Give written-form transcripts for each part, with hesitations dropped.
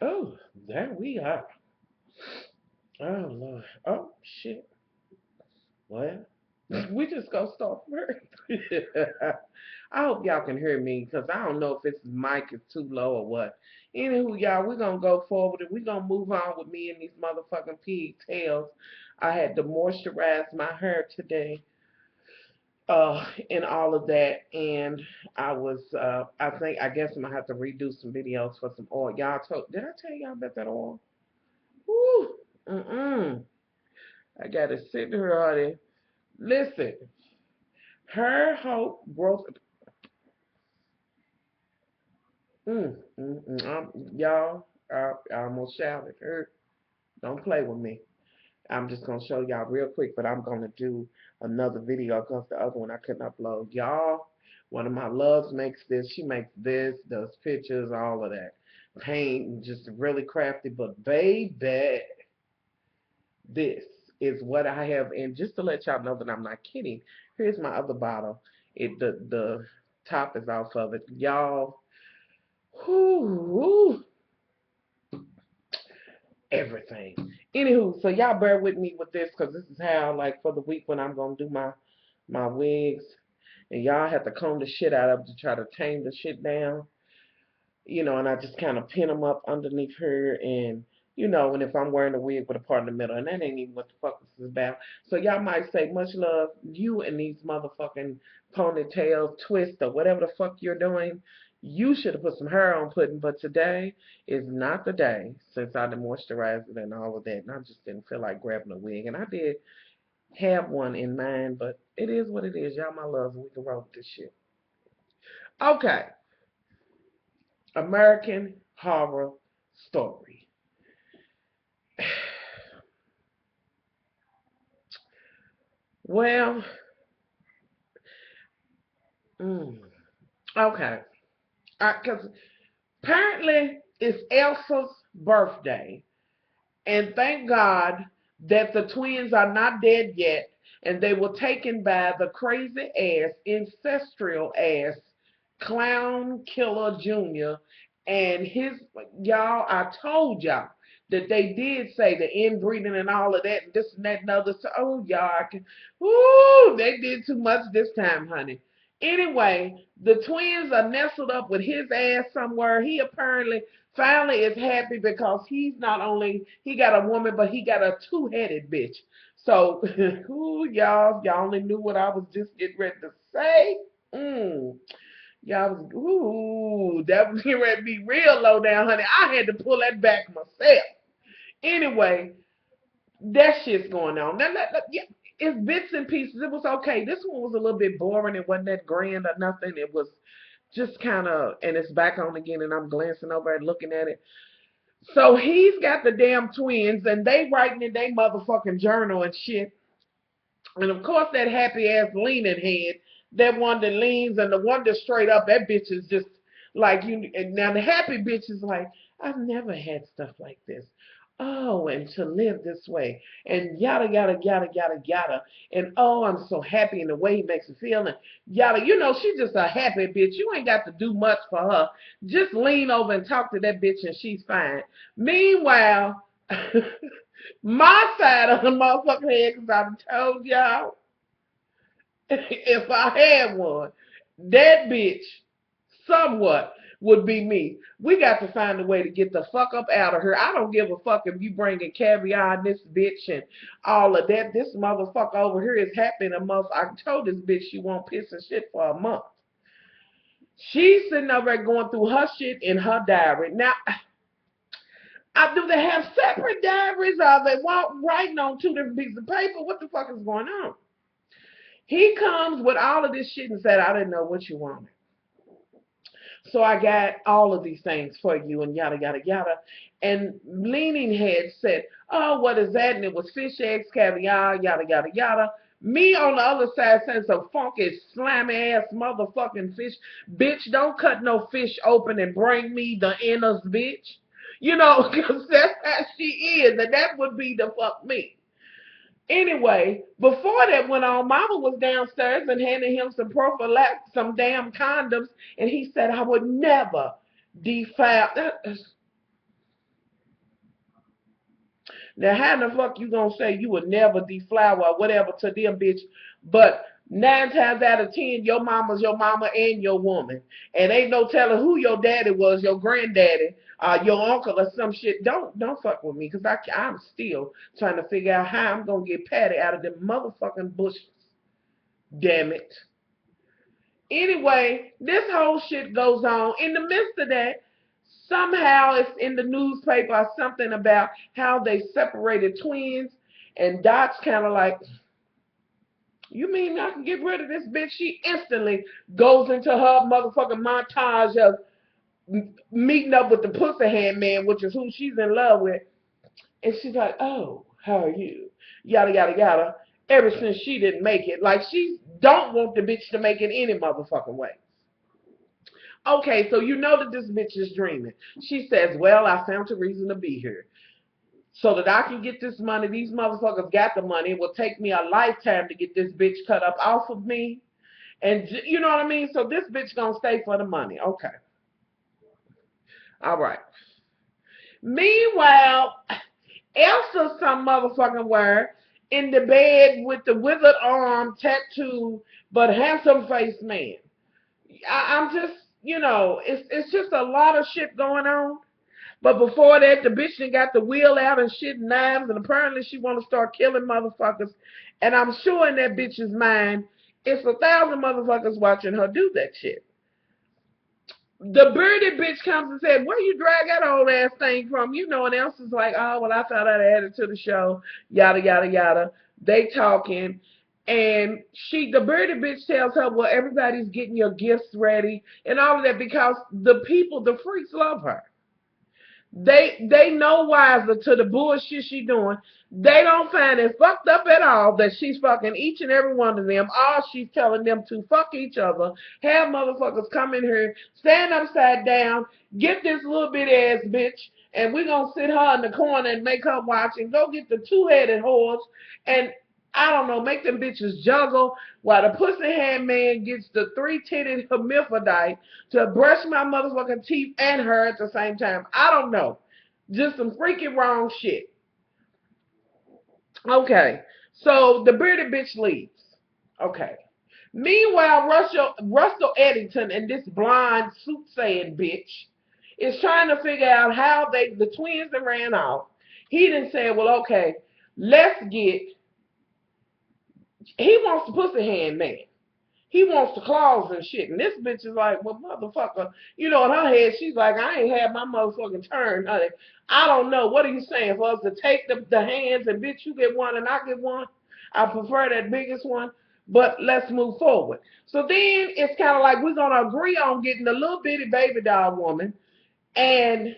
Oh, there we are. Oh Lord. Oh shit. Well, we just gonna start first. I hope y'all can hear me because I don't know if this mic is too low or what. Anywho, y'all, we're gonna go forward and we're gonna move on with me and these motherfucking pigtails. I had to moisturize my hair today, and all of that, and I guess I'm gonna have to redo some videos for some oil. Did I tell y'all about that oil? Woo! I got to sit here on it. Listen, her hope growth. Y'all, I almost shouted. Her, don't play with me. I'm just gonna show y'all real quick, but I'm gonna do another video because the other one I couldn't upload. Y'all, one of my loves makes this. She makes this, does pictures, all of that, paint, just really crafty. But baby, this is what I have. And just to let y'all know that I'm not kidding, here's my other bottle. The top is off of it, y'all. Whoo, everything. Anywho, so y'all bear with me with this because this is how, like, for the week when I'm gonna do my wigs, and y'all have to comb the shit out of to try to tame the shit down, and I just kind of pin them up underneath her, and and if I'm wearing a wig with a part in the middle, and that ain't even what the fuck this is about. So y'all might say, much love, you and these motherfucking ponytails, twist, or whatever the fuck you're doing. You should have put some hair on pudding, but today is not the day since I done moisturized it and all of that, and I just didn't feel like grabbing a wig, and I did have one in mind, but it is what it is. Y'all my loves, we can roll with this shit. Okay, American Horror Story. Well, mm, okay. Because apparently it's Elsa's birthday, and thank God that the twins are not dead yet, and they were taken by the crazy ass, ancestral ass clown killer Junior, and his y'all. I told y'all that they did say the inbreeding and all of that, and this and that and other. So, oh y'all, ooh, they did too much this time, honey. Anyway, the twins are nestled up with his ass somewhere. He apparently finally is happy because he's not only he got a woman, but he got a two-headed bitch. So, ooh, y'all only knew what I was just getting ready to say. Mm. Y'all was, ooh, that was getting ready to be real low down, honey. I had to pull that back myself. Anyway, that shit's going on. Now, yeah, it's bits and pieces. It was okay. This one was a little bit boring. It wasn't that grand or nothing. It was just kind of, and it's back on again, and I'm glancing over and looking at it. So he's got the damn twins, and they writing in their motherfucking journal and shit. And of course, that happy ass leaning head, that one that leans, and the one that's straight up, that bitch is just like you. And now the happy bitch is like, I've never had stuff like this. Oh, and to live this way, and yada yada yada yada yada, and oh, I'm so happy in the way he makes me feel, and yada. She's just a happy bitch. You ain't got to do much for her. Just lean over and talk to that bitch, and she's fine. Meanwhile, my side of the motherfucking head, because I told y'all, if I had one, that bitch, somewhat, would be me. We got to find a way to get the fuck up out of here. I don't give a fuck if you bringing caviar in this bitch and all of that. This motherfucker over here is happy in a month. I told this bitch she won't piss and shit for a month. She's sitting over there going through her shit in her diary. Now, do they have separate diaries? Or are they writing on two different pieces of paper? What the fuck is going on? He comes with all of this shit and said, I didn't know what you wanted. So I got all of these things for you and yada, yada, yada. And Leaning Head said, oh, what is that? And it was fish eggs, caviar, yada, yada, yada. Me on the other side saying some funky, slimy ass motherfucking fish. Bitch, don't cut no fish open and bring me the inners, bitch. Because that's how she is. And that would be the fuck me. Anyway, before that went on, Mama was downstairs and handing him some prophylactic, some damn condoms, and he said, I would never defile. Now, how the fuck you gonna say you would never deflower or whatever to them, bitch? But 9 times out of 10, your mama's your mama and your woman, and ain't no telling who your daddy was, your granddaddy, your uncle or some shit. Don't fuck with me, cause I'm still trying to figure out how I'm gonna get Patty out of them motherfucking bushes. Damn it. Anyway, this whole shit goes on. In the midst of that, somehow it's in the newspaper or something about how they separated twins, and Dot's kind of like, you mean I can get rid of this bitch? She instantly goes into her motherfucking montage of meeting up with the pussy hand man, which is who she's in love with. And she's like, oh, how are you? Yada, yada, yada. Ever since she didn't make it. Like, she don't want the bitch to make it any motherfucking way. Okay, so you know that this bitch is dreaming. She says, well, I found a reason to be here. So that I can get this money. These motherfuckers got the money. It will take me a lifetime to get this bitch cut up off of me. And you know what I mean? So this bitch gonna stay for the money. Okay. All right. Meanwhile, Elsa some motherfucking word in the bed with the withered arm tattoo but handsome faced man. I'm just, it's just a lot of shit going on. But before that, the bitch done got the wheel out and shit and knives, and apparently she want to start killing motherfuckers. And I'm sure in that bitch's mind, it's 1,000 motherfuckers watching her do that shit. The birdie bitch comes and said, where you drag that old ass thing from? You know, and Elsa's like, oh, well, I thought I'd add it to the show, yada, yada, yada. They talking. And the birdie bitch tells her, well, everybody's getting your gifts ready and all of that because the freaks love her. They know wiser to the bullshit she doing. They don't find it fucked up at all that she's fucking each and every one of them. All she's telling them to fuck each other, have motherfuckers come in here, stand upside down, get this little bitty ass bitch, and we're gonna sit her in the corner and make her watch and go get the two-headed horse and I don't know, make them bitches juggle while the pussy hand man gets the three-titted hermaphrodite to brush my motherfucking teeth and her at the same time. I don't know. Just some freaking wrong shit. Okay. So the bearded bitch leaves. Okay. Meanwhile, Russell Eddington and this blonde soothsaying bitch is trying to figure out how the twins that ran off. He didn't say, well, okay, he wants the pussy hand man. He wants the claws and shit. And this bitch is like, well, motherfucker, in her head, she's like, I ain't had my motherfucking turn, honey. I don't know. What are you saying? For us to take the hands and bitch, you get one and I get one? I prefer that biggest one. But let's move forward. So then it's kind of like we're going to agree on getting the little bitty baby doll woman. And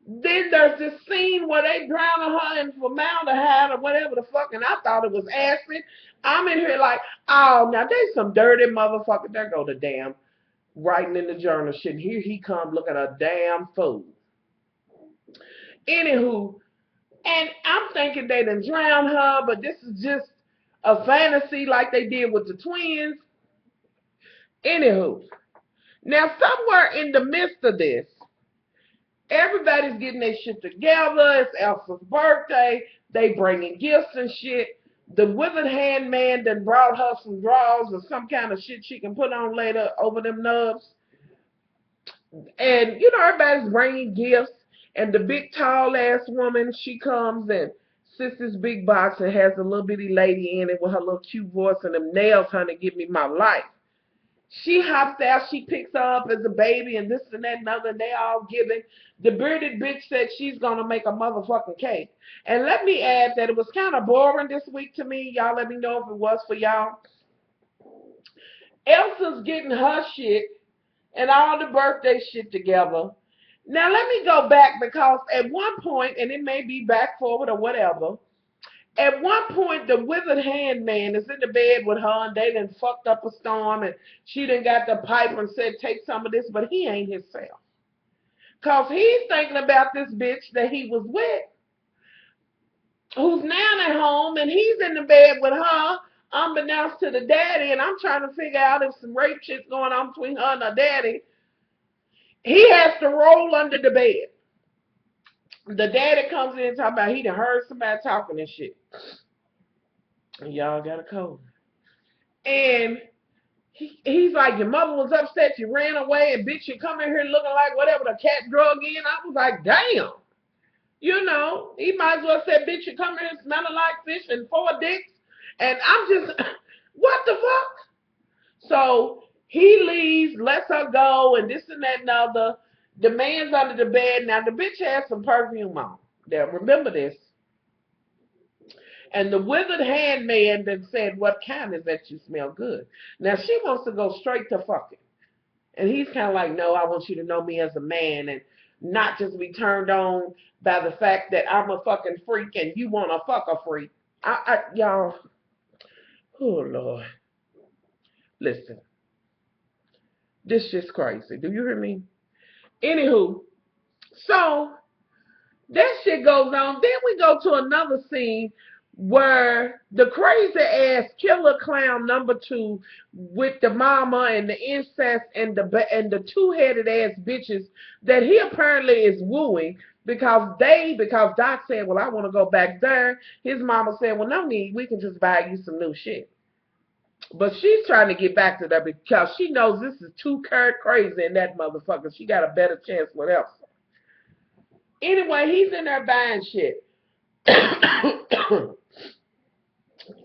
then there's this scene where they drowning her in formaldehyde or whatever the fuck, and I thought it was acid. I'm in here like, oh, now there's some dirty motherfucker. There go the damn writing in the journal shit. Here he come looking a damn fool. Anywho, and I'm thinking they done drown her, but this is just a fantasy like they did with the twins. Anywho, now somewhere in the midst of this, everybody's getting their shit together. It's Elsa's birthday. They bringing gifts and shit. The withered hand man done brought her some drawers or some kind of shit she can put on later over them nubs. And, everybody's bringing gifts. And the big, tall-ass woman, she comes and sits this big box and has a little bitty lady in it with her little cute voice and them nails, honey, give me my life. She hops out, she picks her up as a baby and this and that and other, and they all giving. The bearded bitch said she's going to make a motherfucking cake. And let me add that it was kind of boring this week to me. Y'all let me know if it was for y'all. Elsa's getting her shit and all the birthday shit together. Now let me go back because at one point, and it may be back forward or whatever, at one point, the withered hand man is in the bed with her, and they done fucked up a storm, and she done got the pipe and said, take some of this, but he ain't himself. Because he's thinking about this bitch that he was with, who's now at home, and he's in the bed with her, unbeknownst to the daddy, and I'm trying to figure out if some rape shit's going on between her and her daddy. He has to roll under the bed. The daddy comes in and talking about he done heard somebody talking and shit. And y'all got a cold. And he's like, your mother was upset, you ran away, and bitch, you come in here looking like whatever the cat drug in. I was like, damn. You know, he might as well say, bitch, you come in here smelling like fish and 4 dicks. And I'm just, what the fuck? So he leaves, lets her go, and this and that and other. The man's under the bed. Now, the bitch has some perfume on. Now, remember this. And the withered handmaid then said, what kind is that you smell good? Now, she wants to go straight to fucking. And he's kind of like, no, I want you to know me as a man and not just be turned on by the fact that I'm a fucking freak and you want to fuck a freak. Y'all, oh, Lord. Listen, this shit's crazy. Do you hear me? Anywho, so that shit goes on. Then we go to another scene where the crazy ass killer clown number 2 with the mama and the incest and the 2-headed ass bitches that he apparently is wooing because Doc said, well, I want to go back there. His mama said, well, no need, we can just buy you some new shit. But she's trying to get back to that because she knows this is too crazy in that motherfucker. She got a better chance with Elsa. Anyway, he's in there buying shit.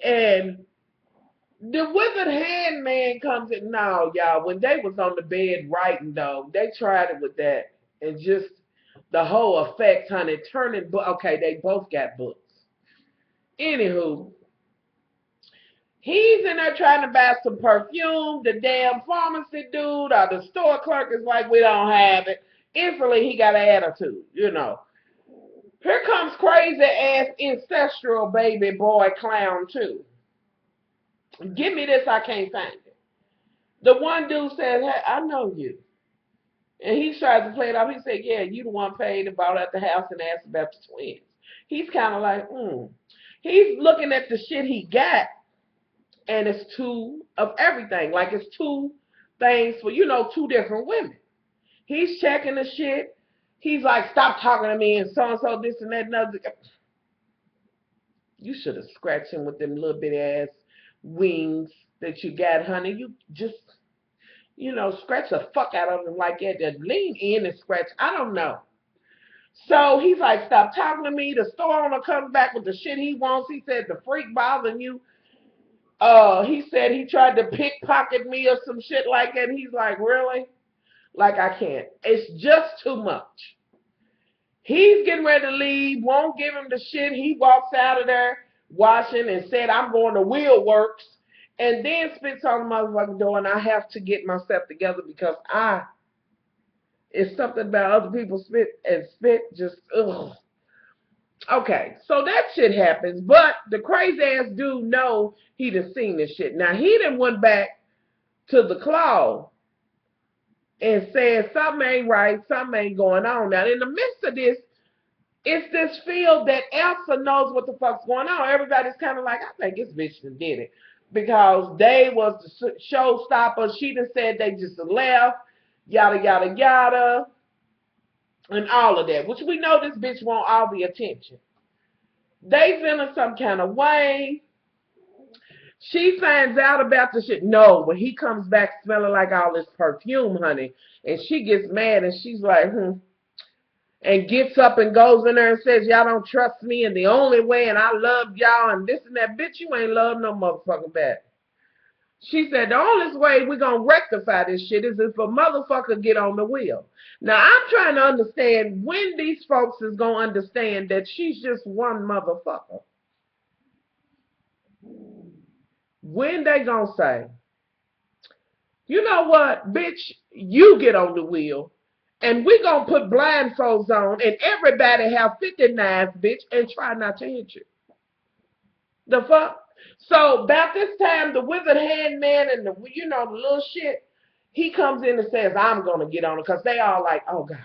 And the withered hand man comes in. No, y'all, when they was on the bed writing, though, they tried it with that. And just the whole effect, honey, turning, okay, they both got books. Anywho, he's in there trying to buy some perfume. The damn pharmacy dude or the store clerk is like, we don't have it. Instantly, he got an attitude, you know. Here comes crazy ass ancestral baby boy clown 2. Give me this, I can't find it. The one dude says, hey, I know you. And he tries to play it off. He said, yeah, you the one paid and bought at the house and asked about the twins. He's kind of like, He's looking at the shit he got, and it's 2 of everything. Like it's 2 things for, 2 different women. He's checking the shit. He's like, stop talking to me and so, this and that and other. You should have scratched him with them little bitty ass wings that you got, honey. You just, scratch the fuck out of him like that. Just lean in and scratch. I don't know. So he's like, stop talking to me. The store owner comes back with the shit he wants. He said, the freak bothering you. He said he tried to pickpocket me or some shit like that. He's like, really? Like, I can't. It's just too much. He's getting ready to leave, won't give him the shit. He walks out of there washing and said, I'm going to Wheelworks, and then spits on the motherfucking door, and I have to get myself together because it's something about other people spit just, ugh. Okay, so that shit happens, but the crazy ass dude know he done seen this shit. Now, he done went back to the claw and said something ain't right, something ain't going on. Now, in the midst of this, it's this field that Elsa knows what the fuck's going on. Everybody's kind of like, I think this bitch done did it. Because they was the showstopper. She done said they just left, yada, yada, yada, and all of that. Which we know this bitch want all the attention. They feeling some kind of way. She finds out about the shit. No, when he comes back smelling like all this perfume, honey, and she gets mad and she's like, and gets up and goes in there and says, y'all don't trust me and the only way and I love y'all and this and that. Bitch, you ain't love no motherfucking back. She said, the only way we're going to rectify this shit is if a motherfucker get on the wheel. Now, I'm trying to understand when these folks is going to understand that she's just one motherfucker. When they gonna say, you know what, bitch, you get on the wheel, and we gonna put blindfolds on, and everybody have 59s, bitch, and try not to hit you. The fuck? So, about this time, the withered hand man and the little shit, he comes in and says, I'm gonna get on it, because they all like, oh, God.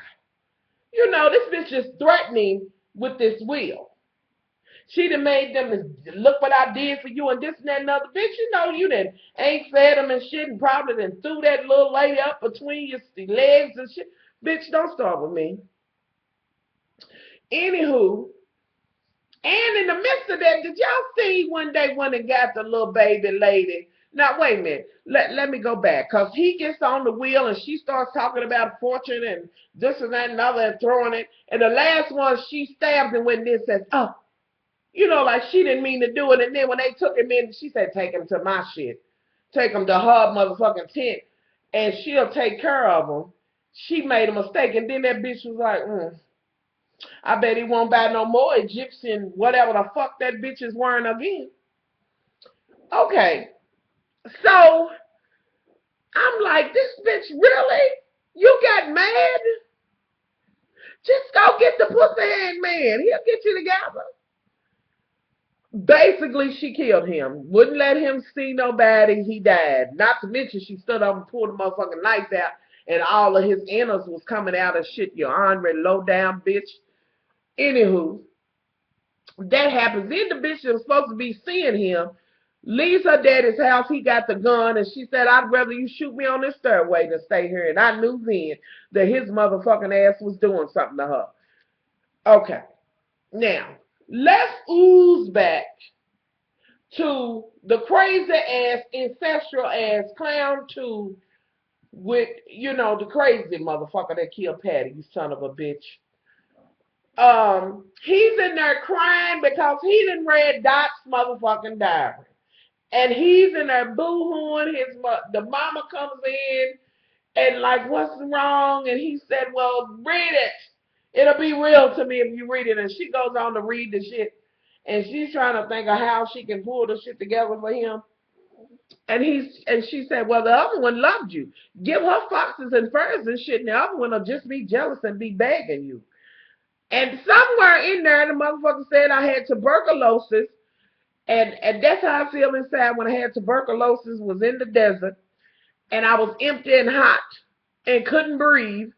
This bitch is threatening with this wheel. She done made them, look what I did for you and this and that and other. Bitch, you done ain't fed them and shit and probably done threw that little lady up between your legs and shit. Bitch, don't start with me. Anywho, and in the midst of that, did y'all see when they went and got the little baby lady? Now, wait a minute. Let me go back. Because he gets on the wheel and she starts talking about fortune and this and that and other and throwing it. And the last one, she stabs him when this says, oh, you know, like she didn't mean to do it. And then when they took him in, she said, take him to my shit. Take him to her motherfucking tent. And she'll take care of him. She made a mistake. And then that bitch was like, I bet he won't buy no more Egyptian, whatever the fuck that bitch is wearing again. Okay. So, I'm like, this bitch, really? You got mad? Just go get the pussy hand man. He'll get you together. Basically, she killed him. Wouldn't let him see nobody. He died. Not to mention, she stood up and pulled the motherfucking knife out, and all of his innards was coming out of shit. You ornery, low down bitch. Anywho, that happens. Then the bitch that was supposed to be seeing him leaves her daddy's house. He got the gun, and she said, I'd rather you shoot me on this stairway than stay here. And I knew then that his motherfucking ass was doing something to her. Okay. Now, let's ooze back to the crazy ass, ancestral ass clown 2 with, you know, the crazy motherfucker that killed Patty, you son of a bitch. He's in there crying because he done read Dot's motherfucking diary. And he's in there boo-hooing. The mama comes in and like, what's wrong? And he said, well, read it. It'll be real to me if you read it. And she goes on to read the shit. And she's trying to think of how she can pull the shit together for him. And she said, well, the other one loved you. Give her foxes and furs and shit, and the other one will just be jealous and be begging you. And somewhere in there, the motherfucker said I had tuberculosis. And that's how I feel inside when I had tuberculosis, was in the desert. And I was empty and hot and couldn't breathe.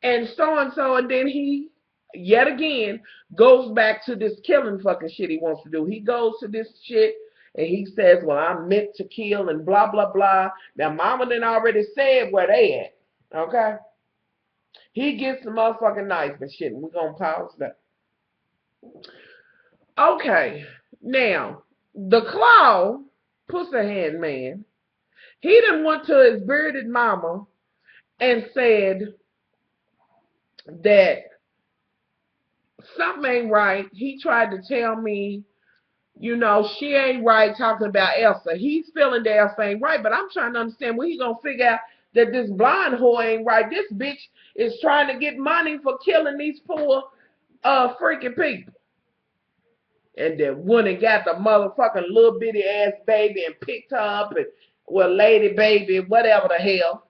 And so. And then he, yet again, goes back to this killing fucking shit he wants to do. He goes to this shit and he says, well, I'm meant to kill and blah, blah, blah. Now, mama done already said where they at. Okay? He gets the motherfucking knife and shit. We're going to pause that. Okay. Now, the claw, pussy hand man, he done went to his bearded mama and said that something ain't right. He tried to tell me, you know, she ain't right, talking about Elsa. He's feeling that Elsa ain't right, but I'm trying to understand when he gonna figure out that this blind whore ain't right. This bitch is trying to get money for killing these poor freaking people. And then went and got the motherfucking little bitty ass baby and picked her up and, well, lady baby, whatever the hell.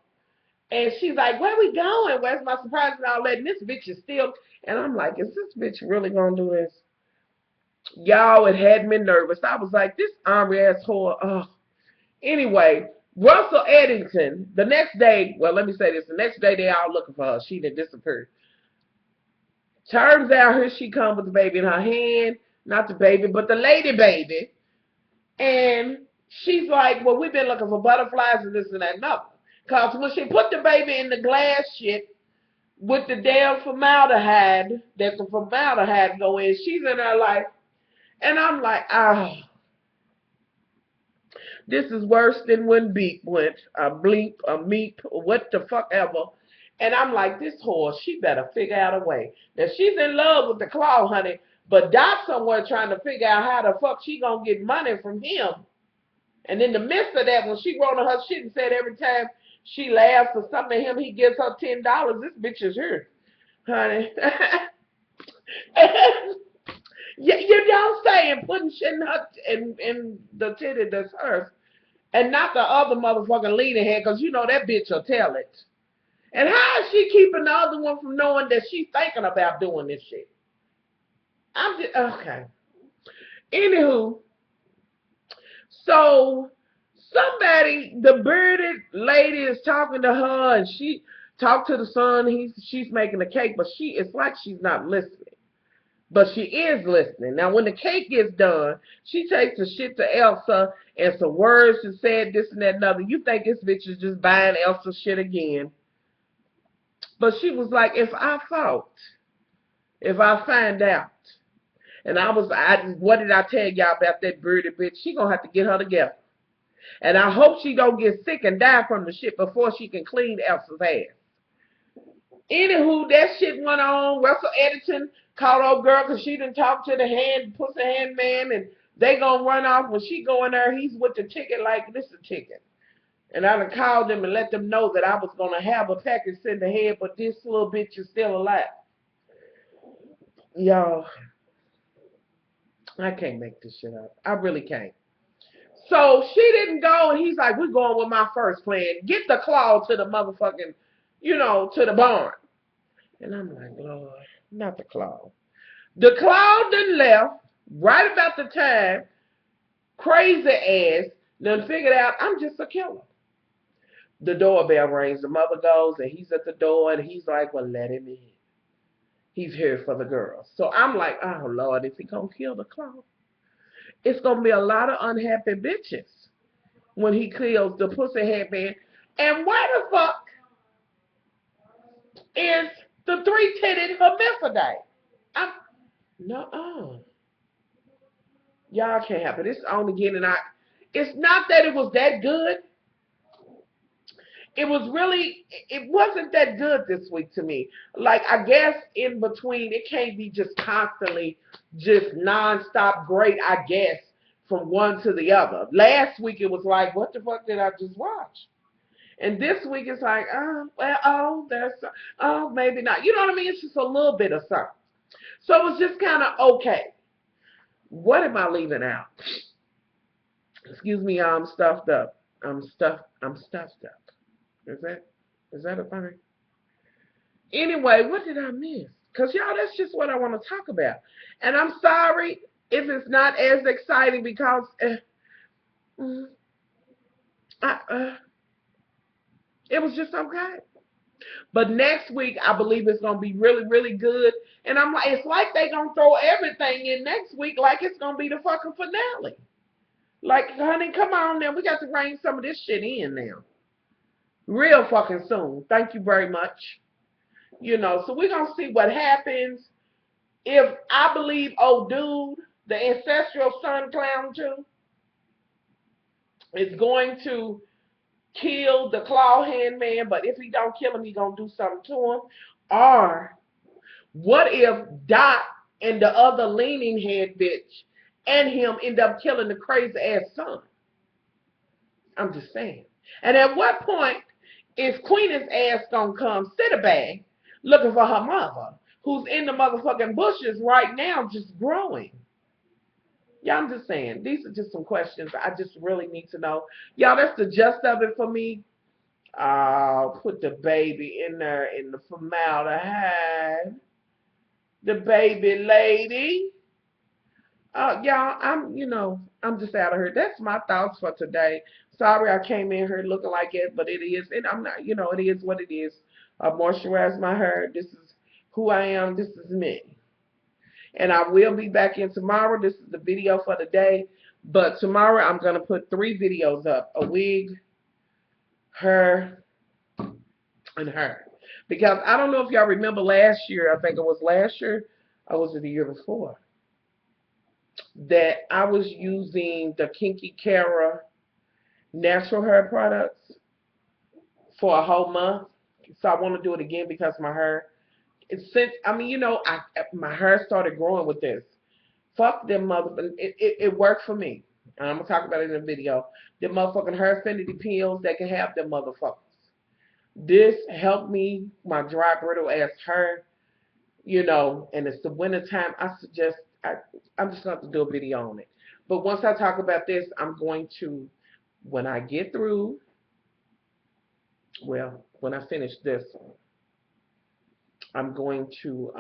And she's like, where we going? Where's my surprise and all that? And this bitch is still, and I'm like, is this bitch really gonna do this? Y'all, it had me nervous. I was like, this ornery ass whore. Oh. Anyway, Russell Eddington, the next day, well, let me say this. The next day, they all looking for her. She done disappeared. Turns out here she come with the baby in her hand. Not the baby, but the lady baby. And she's like, well, we've been looking for butterflies and this and that and other. Because when she put the baby in the glass shit with the damn formaldehyde, that the formaldehyde go in, she's in there like, and I'm like, this is worse than when Beep went, a bleep, a meep, what the fuck ever. And I'm like, this whore, she better figure out a way. Now, she's in love with the claw, honey, but Doc's somewhere trying to figure out how the fuck she gonna get money from him. And in the midst of that, when she wrote on her shit and said every time she laughs or something at him, he gives her $10, this bitch is here, honey. You don't say and putting shit in her in the titty that's hers. And not the other motherfucking leading head, because you know that bitch will tell it. And how is she keeping the other one from knowing that she's thinking about doing this shit? I'm just, okay. Anywho, so somebody, the bearded lady is talking to her, and she talked to the son. She's making the cake, but it's like she's not listening. But she is listening. Now, when the cake gets done, she takes the shit to Elsa and some words and said this and that and other. You think this bitch is just buying Elsa's shit again. But she was like, it's our fault. if I find out. And what did I tell y'all about that birdie bitch? She gonna have to get her together. And I hope she don't get sick and die from the shit before she can clean Elsa's ass. Anywho, that shit went on. Russell Edison called old girl because she didn't talk to the pussy hand man, and they gonna run off. When she go in there, he's with the ticket like this is a ticket. And I done called them and let them know that I was gonna have a package sent ahead, but this little bitch is still alive. Y'all, I can't make this shit up. I really can't. So she didn't go, and he's like, we're going with my first plan. Get the claw to the motherfucking, to the barn. And I'm like, Lord, not the claw. The claw done left right about the time crazy ass done figured out I'm just a killer. The doorbell rings. The mother goes, and he's at the door, and he's like, well, let him in. He's here for the girl. So I'm like, oh, Lord, is he going to kill the claw? It's going to be a lot of unhappy bitches when he kills the pussy head man. And why the fuck is the three-titted hermaphrodite? No. Y'all can't have it. It's on again, and it's not that it was that good. It wasn't that good this week to me. Like, I guess in between, it can't be just constantly, just nonstop great, I guess, from one to the other. Last week, it was like, what the fuck did I just watch? And this week, it's like, maybe not. You know what I mean? It's just a little bit of something. So it was just kind of okay. What am I leaving out? Excuse me, I'm stuffed up. I'm stuffed up. Is that a thing? Anyway, what did I miss? Because, y'all, that's just what I want to talk about. And I'm sorry if it's not as exciting because it was just okay. But next week, I believe it's going to be really, really good. And I'm like, it's like they're going to throw everything in next week like it's going to be the fucking finale. Like, honey, come on now. We got to rein some of this shit in now. Real fucking soon. Thank you very much. So we're going to see what happens. If I believe old dude, the ancestral sun clown too, is going to kill the claw hand man, but if he don't kill him, he going to do something to him. Or what if Dot and the other leaning head bitch and him end up killing the crazy ass son? I'm just saying. And at what point is Queen's ass gonna come sit a bag looking for her mother, who's in the motherfucking bushes right now just growing? Yeah, I'm just saying. These are just some questions I just really need to know. Y'all, that's the gist of it for me. I'll put the baby in there in the formaldehyde. The baby lady. Y'all, I'm just out of here. That's my thoughts for today. Sorry I came in here looking like it, but it is, and I'm not, it is what it is. I moisturize my hair. This is who I am. This is me. And I will be back in tomorrow. This is the video for the day. But tomorrow I'm going to put 3 videos up. A wig, her, and her. Because I don't know if y'all remember last year. I think it was last year. Or was it the year before? That I was using the Kinky Cara natural hair products for a whole month. So I want to do it again because my hair, my hair started growing with this. Fuck them it worked for me. And I'm going to talk about it in a video. The motherfucking hair affinity pills, they can have them motherfuckers. This helped me, my dry, brittle ass hair, and it's the winter time. I'm just going to have to do a video on it. But once I talk about this, I'm going to, when I get through, when I finish this one, I'm going to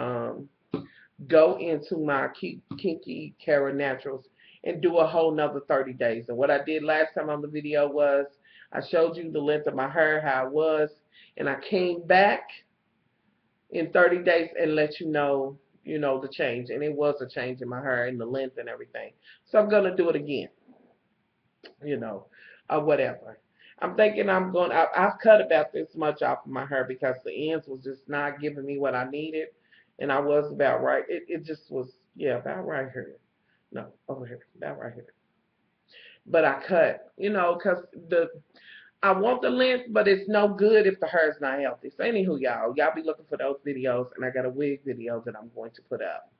go into my Kinky Cara Naturals and do a whole nother 30 days. And what I did last time on the video was I showed you the length of my hair, how it was, and I came back in 30 days and let you know, the change. And it was a change in my hair and the length and everything. So I'm going to do it again, or whatever. I'm thinking I've cut about this much off of my hair because the ends was just not giving me what I needed. And I was about right. It just was, yeah, about right here. No, over here, about right here. But I cut, because I want the length, but it's no good if the hair's not healthy. So anywho, y'all be looking for those videos, and I got a wig video that I'm going to put up.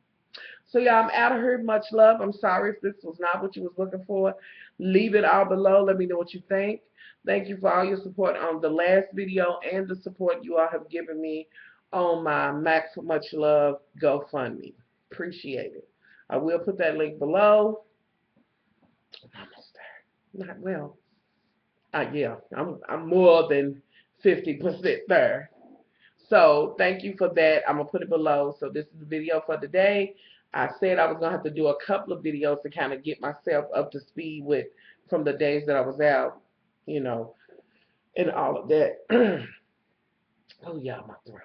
So y'all, I'm out of here. Much love. I'm sorry if this was not what you was looking for. Leave it all below. Let me know what you think. Thank you for all your support on the last video and the support you all have given me on my Max for Much Love GoFundMe. Appreciate it. I will put that link below. Almost there. Not well. Yeah, I'm more than 50% there. So thank you for that. I'm going to put it below. So this is the video for today. I said I was going to have to do a couple of videos to kind of get myself up to speed with from the days that I was out, and all of that. Oh, yeah, my throat.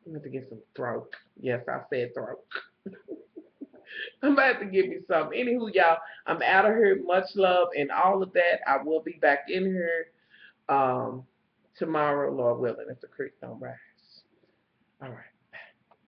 I'm going to get some throat. Yes, I said throat. I'm about to give me some. Anywho, y'all, I'm out of here. Much love and all of that. I will be back in here tomorrow, Lord willing, if the creek don't rise. All right.